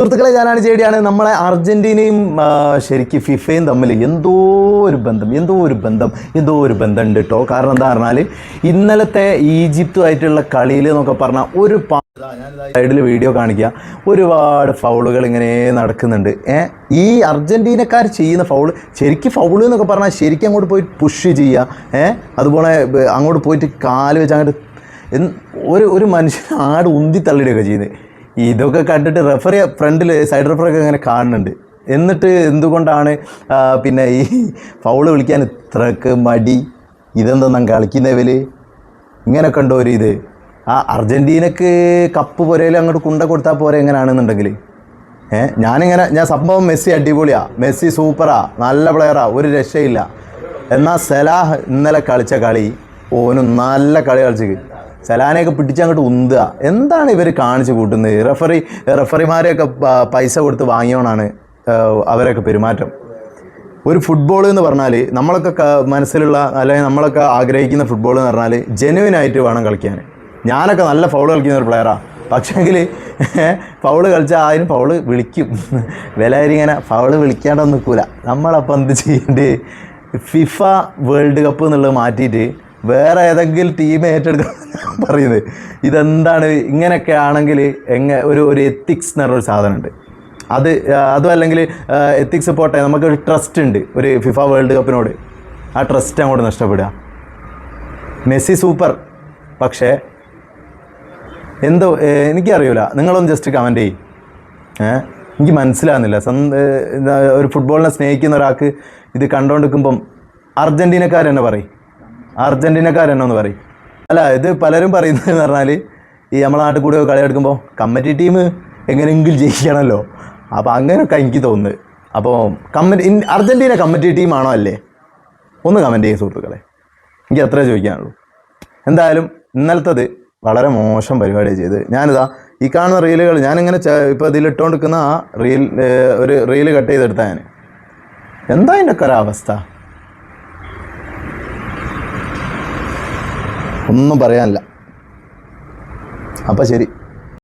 സുഹൃത്തുക്കളെ, ഞാനാണ് ജെഡിയാണ്. നമ്മളെ അർജന്റീനയും ശരിക്കും ഫിഫയും തമ്മിൽ എന്തോ ഒരു ബന്ധം ഉണ്ട് കേട്ടോ. കാരണം എന്താ പറഞ്ഞാൽ ഇന്നലത്തെ ഈജിപ്തുമായിട്ടുള്ള കളിയിൽ എന്നൊക്കെ പറഞ്ഞാൽ ഒരു സൈഡിൽ വീഡിയോ കാണിക്കുക, ഒരുപാട് ഫൗളുകൾ ഇങ്ങനെ നടക്കുന്നുണ്ട്. ഈ അർജന്റീനക്കാർ ചെയ്യുന്ന ശരിക്കും ഫൗള് എന്നൊക്കെ പറഞ്ഞാൽ ശരിക്കും അങ്ങോട്ട് പോയി പുഷ് ചെയ്യുക, അതുപോലെ അങ്ങോട്ട് പോയിട്ട് കാല് വെച്ച് അങ്ങോട്ട് ഒരു മനുഷ്യൻ ആട് ഉന്തി തള്ളിയിടുകയൊക്കെ ചെയ്യുന്നത്. ഇതൊക്കെ കണ്ടിട്ട് റെഫറി ഫ്രണ്ടിൽ സൈഡ് റെഫറൊക്കെ ഇങ്ങനെ കാണുന്നുണ്ട്. എന്നിട്ട് എന്തുകൊണ്ടാണ് പിന്നെ ഈ ഫൗള് വിളിക്കാൻ ഇത്രക്ക് മടി? ഇതെന്തൊന്നും കളിക്കുന്നവർ ഇങ്ങനെയൊക്കെ ഉണ്ടോ ഒരു ഇത്? അർജൻറ്റീനക്ക് കപ്പ് പോരേലും അങ്ങോട്ട് കൊണ്ട കൊടുത്താൽ പോരെ എങ്ങനെയാണെന്നുണ്ടെങ്കിൽ. ഞാൻ സംഭവം മെസ്സി അടിപൊളിയാ, മെസ്സി സൂപ്പറാ, നല്ല പ്ലെയറാ, ഒരു രക്ഷയില്ല. എന്നാൽ സലാഹ് ഇന്നലെ കളിച്ച കളി ഓനും നല്ല കളി കളിച്ച് സലാനെയൊക്കെ പിടിച്ചങ്ങോട്ട് ഉന്തുക. എന്താണ് ഇവർ കാണിച്ചു കൂട്ടുന്നത്? റെഫറിമാരെയൊക്കെ പൈസ കൊടുത്ത് വാങ്ങിയോണാണ് അവരൊക്കെ പെരുമാറ്റം. ഒരു ഫുട്ബോൾ എന്ന് പറഞ്ഞാൽ നമ്മളൊക്കെ മനസ്സിലുള്ള അല്ലെങ്കിൽ നമ്മളൊക്കെ ആഗ്രഹിക്കുന്ന ഫുട്ബോൾ എന്ന് പറഞ്ഞാൽ ജെനുവിനായിട്ട് വേണം കളിക്കാൻ. ഞാനൊക്കെ നല്ല ഫൗള് കളിക്കുന്ന ഒരു പ്ലെയറാണ്. പക്ഷേങ്കിൽ ഫൗള് കളിച്ചാൽ അതിന് ഫൗള് വിളിക്കും. ഇങ്ങനെ ഫൗള് വിളിക്കാണ്ടൊന്നും നിൽക്കില്ല. നമ്മളപ്പോൾ എന്ത് ചെയ്യേണ്ടത്? ഫിഫ വേൾഡ് കപ്പ് എന്നുള്ളത് മാറ്റിയിട്ട് വേറെ ഏതെങ്കിലും ടീം ഏറ്റെടുക്കണം പറയുന്നത്. ഇതെന്താണ്? ഇങ്ങനെയൊക്കെ ആണെങ്കിൽ ഒരു എത്തിക്സ് എന്ന് പറഞ്ഞൊരു സാധനമുണ്ട്. അതും അല്ലെങ്കിൽ എത്തിക്സ് പോട്ടെ, നമുക്കൊരു ട്രസ്റ്റ് ഉണ്ട് ഒരു ഫിഫ വേൾഡ് കപ്പിനോട്. ആ ട്രസ്റ്റ് അങ്ങോട്ട് നഷ്ടപ്പെടുക. മെസ്സി സൂപ്പർ, പക്ഷേ എന്തോ എനിക്കറിയില്ല. നിങ്ങളൊന്ന് ജസ്റ്റ് കമൻറ്റ് ചെയ്യും. എനിക്ക് മനസ്സിലാകുന്നില്ല. ഒരു ഫുട്ബോളിനെ സ്നേഹിക്കുന്ന ഒരാൾക്ക് ഇത് കണ്ടുകൊണ്ടിരിക്കുമ്പം അർജൻറ്റീനക്കാരെന്നെ പറയും. അല്ല, ഇത് പലരും പറയുന്നതെന്ന് പറഞ്ഞാൽ ഈ നമ്മളെ നാട്ടിൽ കൂടെ കളി കമ്മിറ്റി ടീം എങ്ങനെയെങ്കിലും ജയിക്കണമല്ലോ. അപ്പോൾ അങ്ങനെയൊക്കെ എനിക്ക് തോന്നുന്നത്. അപ്പോൾ അർജൻറ്റീന കമ്മിറ്റി ടീമാണോ അല്ലേ? ഒന്ന് കമൻറ്റ് ചെയ്യും സുഹൃത്തുക്കളെ. എനിക്ക് അത്രേ ചോദിക്കാനുള്ളൂ. എന്തായാലും ഇന്നലത്തത് വളരെ മോശം പരിപാടിയാണ് ചെയ്ത്. ഞാനിതാ ഈ കാണുന്ന റീലുകൾ ഞാനിങ്ങനെ ഇപ്പോൾ ഇതിലിട്ടുകൊണ്ടിരിക്കുന്ന ആ ഒരു റീല് കട്ട് ചെയ്തെടുത്താൽ ഞാൻ എന്താ ഇതിൻ്റെയൊക്കെ ഒരവസ്ഥ? ഒന്നും പറയാനില്ല. അപ്പം ശരി.